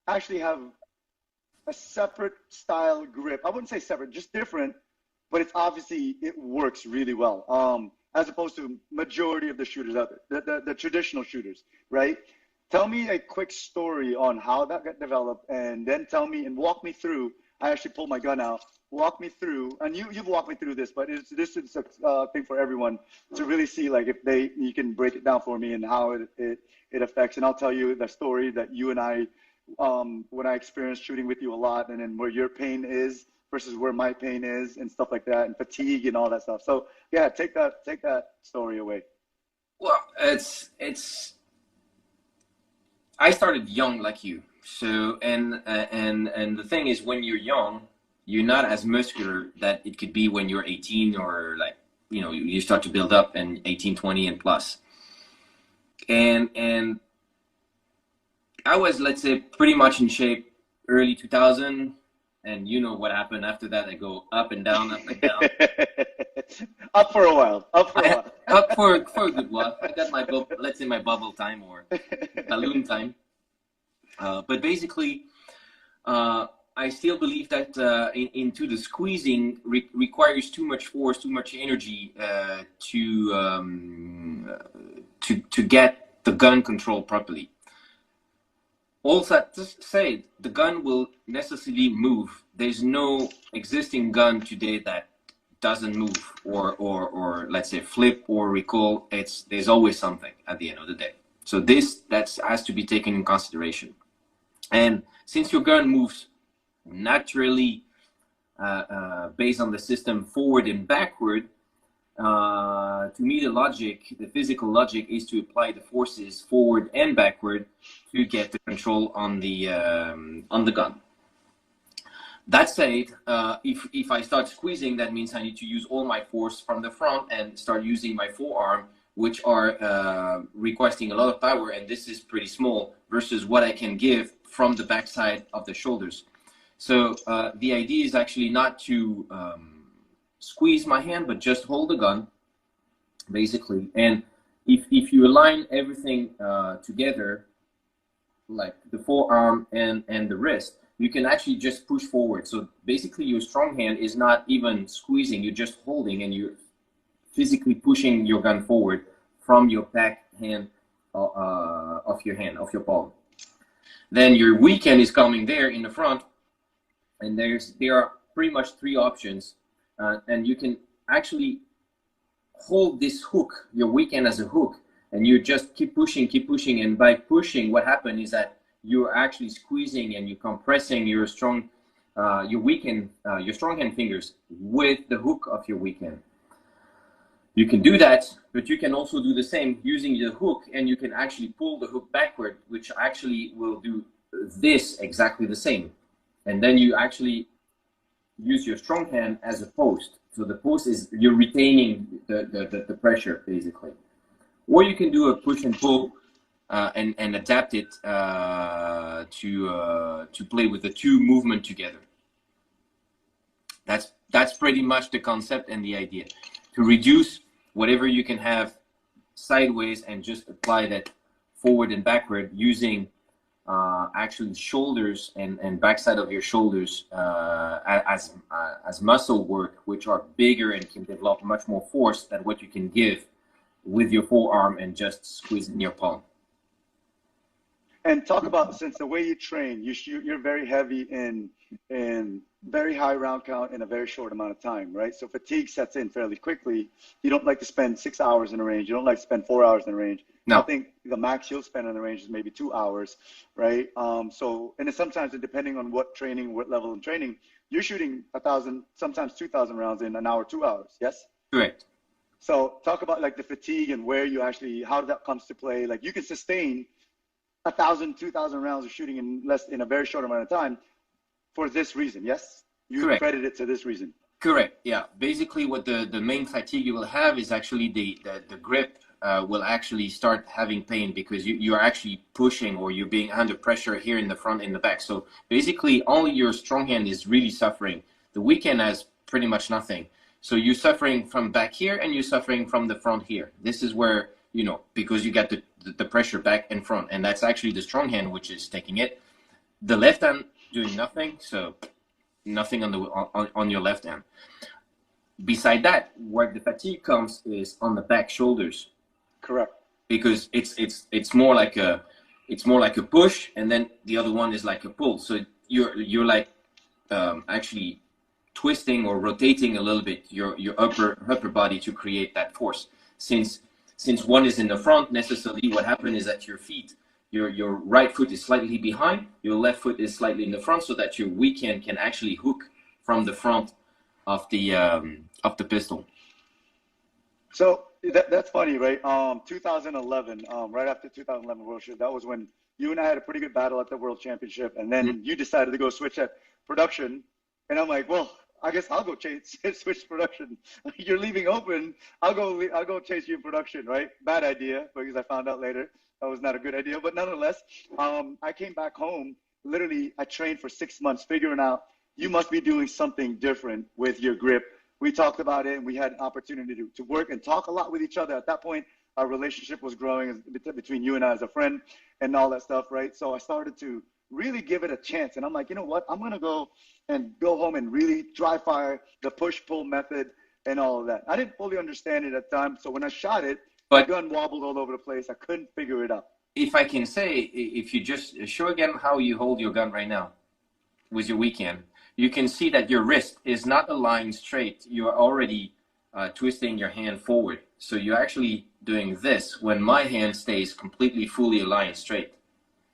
actually have a separate style grip. I wouldn't say separate, just different, but it's obviously it works really well. As opposed to majority of the shooters out there, the traditional shooters, right? Tell me a quick story on how that got developed, and then tell me and walk me through. I actually pulled my gun out. Walk me through, and you've walked me through this, but this is a thing for everyone to really see, like if you can break it down for me and how it affects. And I'll tell you the story that you and I, when I experienced shooting with you a lot, and then where your pain is versus where my pain is, and stuff like that, and fatigue and all that stuff. So yeah, take that story away. Well, I started young like you. So and the thing is, when you're young, you're not as muscular that it could be when you're 18, or like, you start to build up and 18, 20 and plus. And I was, let's say, pretty much in shape early 2000, and you know what happened after that. I go up and down, up and down. Up for a while. Up for a good while. I got my let's say my bubble time or balloon time. But basically, I still believe that into the squeezing requires too much force, too much energy to get the gun control properly. Also, just say the gun will necessarily move. There's no existing gun today that doesn't move or let's say flip or recoil. There's always something at the end of the day. So that has to be taken in consideration. And since your gun moves naturally based on the system forward and backward, to me the physical logic is to apply the forces forward and backward to get the control on the gun. That said, if I start squeezing, that means I need to use all my force from the front and start using my forearm, which are requesting a lot of power, and this is pretty small versus what I can give from the backside of the shoulders. So the idea is actually not to squeeze my hand, but just hold the gun, basically. And if you align everything together, like the forearm and the wrist, you can actually just push forward. So basically your strong hand is not even squeezing, you're just holding, and you're physically pushing your gun forward from your back hand of your palm. Then your weak hand is coming there in the front, and there are pretty much three options, and you can actually hold this hook, your weak hand as a hook, and you just keep pushing, and by pushing, what happens is that you're actually squeezing and you're compressing your strong hand fingers with the hook of your weak hand. You can do that, but you can also do the same using the hook, and you can actually pull the hook backward, which actually will do this exactly the same. And then you actually use your strong hand as a post. So the post is, you're retaining the pressure, basically. Or you can do a push and pull and adapt it to play with the two movement together. That's pretty much the concept and the idea. To reduce whatever you can have sideways and just apply that forward and backward using actually shoulders and backside of your shoulders as muscle work, which are bigger and can develop much more force than what you can give with your forearm and just squeezing your palm. And talk about, since the way you train, you're very heavy in very high round count in a very short amount of time, right? So fatigue sets in fairly quickly. You don't like to spend 6 hours in a range. You don't like to spend 4 hours in a range. No. I think the max you'll spend in the range is maybe 2 hours, right? So, and sometimes depending on what level of training, you're shooting 1,000, sometimes 2,000 rounds in an hour, 2 hours. Yes? Correct. So talk about like the fatigue and where you actually, how that comes to play. Like you can sustain 1,000, 2,000 rounds of shooting in a very short amount of time for this reason. Yes? You Correct. credit it to this reason. Correct. Yeah. Basically what the main fatigue you will have is actually the grip will actually start having pain, because you're actually pushing, or you're being under pressure here in the front and the back. So basically only your strong hand is really suffering. The weak hand has pretty much nothing. So you're suffering from back here and you're suffering from the front here. This is where, because you got the pressure back and front, and that's actually the strong hand which is taking it. The left hand doing nothing, so nothing on the on your left hand. Beside that, where the fatigue comes is on the back shoulders. Correct. Because it's more like a push, and then the other one is like a pull. So you're like actually twisting or rotating a little bit your upper body to create that force. Since one is in the front, necessarily what happens is that your feet, your right foot is slightly behind, your left foot is slightly in the front, so that your weekend can actually hook from the front of the pistol. So that's funny, right? 2011, right after 2011 World Championship, that was when you and I had a pretty good battle at the World Championship, and then you decided to go switch at production, and I'm like, well, I guess I'll go switch production. You're leaving open. I'll go chase you in production, right? Bad idea, because I found out later that was not a good idea. But nonetheless, I came back home. Literally, I trained for 6 months, figuring out you must be doing something different with your grip. We talked about it, and we had an opportunity to work and talk a lot with each other. At that point, our relationship was growing between you and I as a friend and all that stuff, right? So I started to really give it a chance. And I'm like, you know what? I'm going to go home and really dry fire the push-pull method and all of that. I didn't fully understand it at the time. So when I shot it, the gun wobbled all over the place. I couldn't figure it out. If I can say, if you just show again how you hold your gun right now with your weekend, you can see that your wrist is not aligned straight. You are already twisting your hand forward. So you're actually doing this when my hand stays completely fully aligned straight.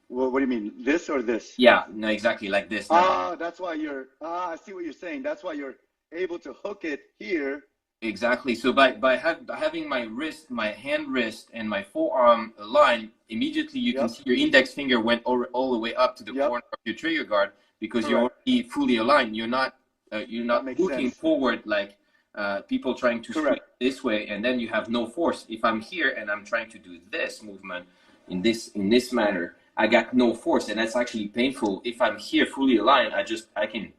Well, what do you mean? This or this? Yeah, no, exactly like this. That's why I see what you're saying. That's why you're able to hook it here. Exactly. So by having my wrist, my hand wrist, and my forearm aligned, immediately you can see your index finger went all the way up to the corner of your trigger guard, because you're already fully aligned. You're not looking forward like people trying to swing this way, and then you have no force. If I'm here and I'm trying to do this movement in this manner, I got no force, and that's actually painful. If I'm here fully aligned, I can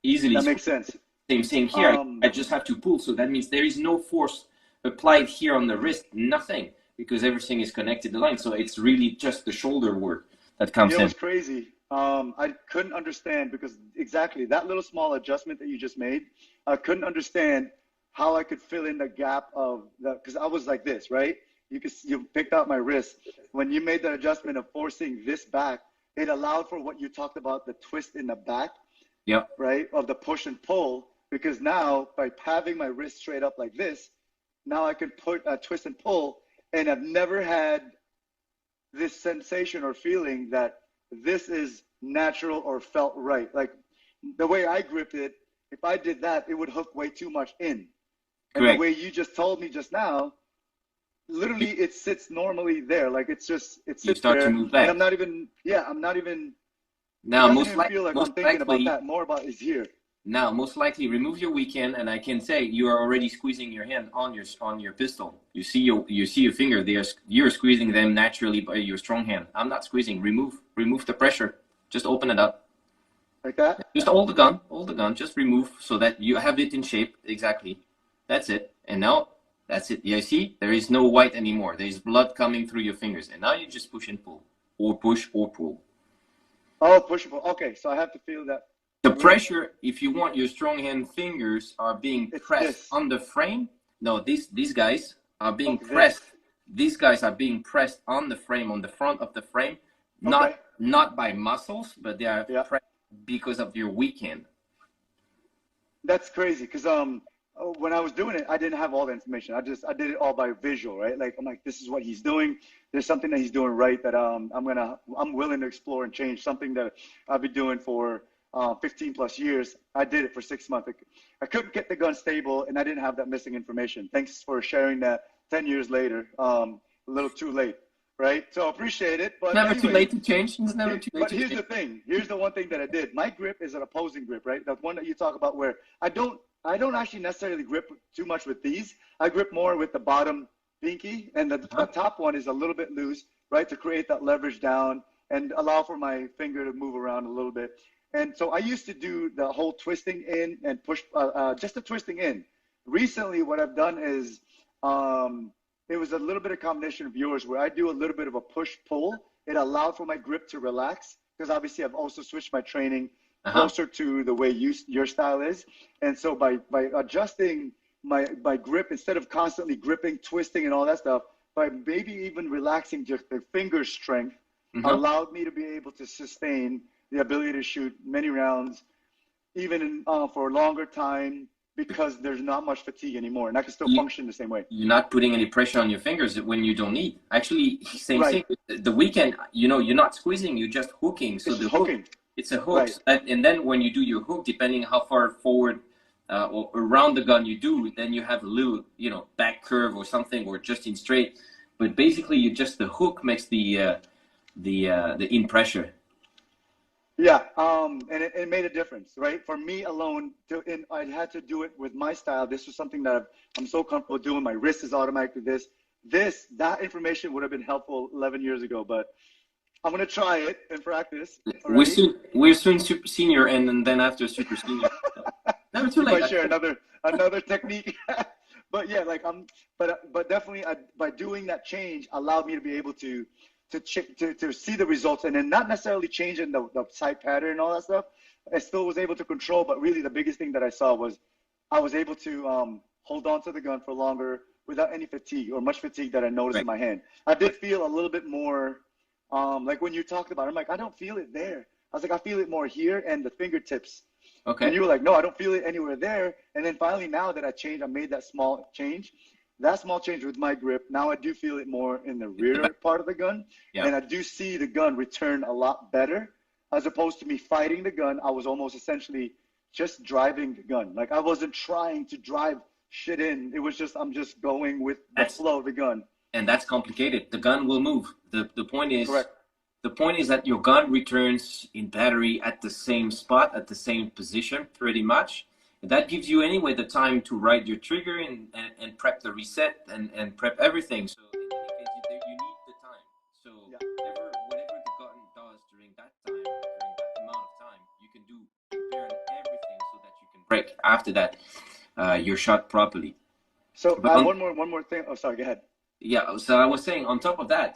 easily. That makes sense. Same thing here. I just have to pull. So that means there is no force applied here on the wrist, nothing, because everything is connected to the line. So it's really just the shoulder work that comes in. It was crazy. I couldn't understand, because exactly that little small adjustment that you just made, I couldn't understand how I could fill in the gap of because I was like this, right? You picked out my wrist. When you made the adjustment of forcing this back, it allowed for what you talked about, the twist in the back. Yeah. Right, of the push and pull, because now by having my wrist straight up like this, now I can put a twist and pull, and I've never had this sensation or feeling that this is natural or felt right. Like the way I gripped it, if I did that, it would hook way too much in. And Correct. The way you just told me just now, literally it sits normally there. Like it sits start there, to move back. and I'm not even. Now, most likely, I'm thinking about that. More about is here. Now, most likely, remove your weekend, and I can say you are already squeezing your hand on your pistol. You see your finger there. You're squeezing them naturally by your strong hand. I'm not squeezing. Remove the pressure. Just open it up. Like that. Just hold the gun. Just remove so that you have it in shape. Exactly. That's it. And now that's it. You see, there is no white anymore. There is blood coming through your fingers, and now you just push and pull, or push or pull. Oh, push. Okay, so I have to feel that. The pressure, if you want your strong hand fingers are being pressed on the frame. No, these guys are being pressed. These guys are being pressed on the frame, on the front of the frame, not by muscles, but they are pressed because of your weekend. That's crazy, because when I was doing it, I didn't have all the information. I did it all by visual, right? Like I'm like, this is what he's doing. There's something that he's doing right that I'm willing to explore and change. Something that I've been doing for 15 plus years. I did it for 6 months. I couldn't get the gun stable, and I didn't have that missing information. Thanks for sharing that 10 years later. A little too late, right? So appreciate it. But never too late to change. It's never too late. But here's the thing. Here's the one thing that I did. My grip is an opposing grip, right? The one that you talk about, where I don't actually necessarily grip too much with these. I grip more with the bottom pinky, and the top one is a little bit loose, right, to create that leverage down and allow for my finger to move around a little bit. And so I used to do the whole twisting in and push, just the twisting in. Recently, what I've done is it was a little bit of combination of yours, where I do a little bit of a push-pull. It allowed for my grip to relax, because obviously I've also switched my training Uh-huh. closer to the way your style is. And so by adjusting my grip, instead of constantly gripping, twisting, and all that stuff, by maybe even relaxing just the finger strength, Mm-hmm. allowed me to be able to sustain the ability to shoot many rounds, even for a longer time, because there's not much fatigue anymore, and I can still You, function the same way. you're not putting any pressure on your fingers when you don't need. Actually, same Right. thing. The weekend, you're not squeezing, you're just hooking. So It's the just hook, hooking. it's a hook. Right. So and then when you do your hook, depending how far forward or around the gun you do, then you have a little, back curve or something, or just in straight. But basically, you just the hook makes the in pressure. Yeah, and it made a difference, right? For me alone, and I had to do it with my style. This was something that I'm so comfortable doing. My wrist is automatically that information would have been helpful 11 years ago, but I'm gonna try it and practice already. We're soon super senior, and then after super senior. So never too You late. might share another technique, but yeah, like but definitely by doing that change allowed me to be able to see the results, and then not necessarily changing the sight pattern and all that stuff. I still was able to control, but really the biggest thing that I saw was I was able to hold on to the gun for longer without any fatigue or much fatigue that I noticed in Right. my hand. I did feel a little bit more like when you talked about it, I'm like, I don't feel it there. I was like, I feel it more here and the fingertips. And Okay. you were like, no, I don't feel it anywhere there. And then finally, now that I made that small change, with my grip, now I do feel it more in the In the rear back. part of the gun. Yeah. And I do see the gun return a lot better as opposed to me fighting the gun. I was almost essentially just driving the gun. Like I wasn't trying to drive shit in. It was just, I'm just going with the That's flow of the gun. and that's complicated. The gun will move. The point is Correct. the point is that your gun returns in battery at the same spot, at the same position, pretty much. And that gives you anyway the time to ride your trigger and prep the reset and prep everything. So in any case, you need the time. So Yeah. whatever the gun does during that time, during that amount of time, you can do prepare everything so that you can break after that your shot properly. So But on, one more thing. Oh, sorry. Go ahead. yeah, so I was saying on top of that,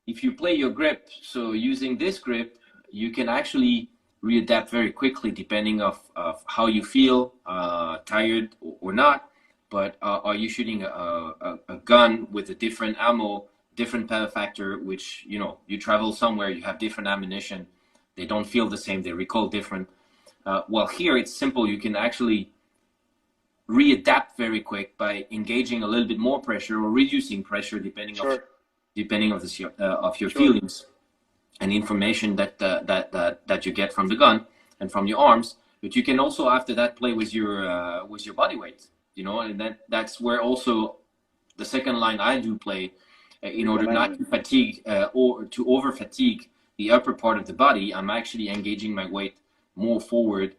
if you play your grip, so using this grip, you can actually readapt very quickly depending of how you feel, tired or not. But are you shooting a gun with a different ammo, different power factor, which, you travel somewhere, you have different ammunition, they don't feel the same, they recoil different. Well, here it's simple. You can actually readapt very quick by engaging a little bit more pressure or reducing pressure Sure. depending of your Sure. feelings and information that you get from the gun and from your arms. But you can also after that play with your body weight, and that's where also the second line I do play in Weight order not management. to fatigue or to over fatigue the upper part of the body. I'm actually engaging my weight more forward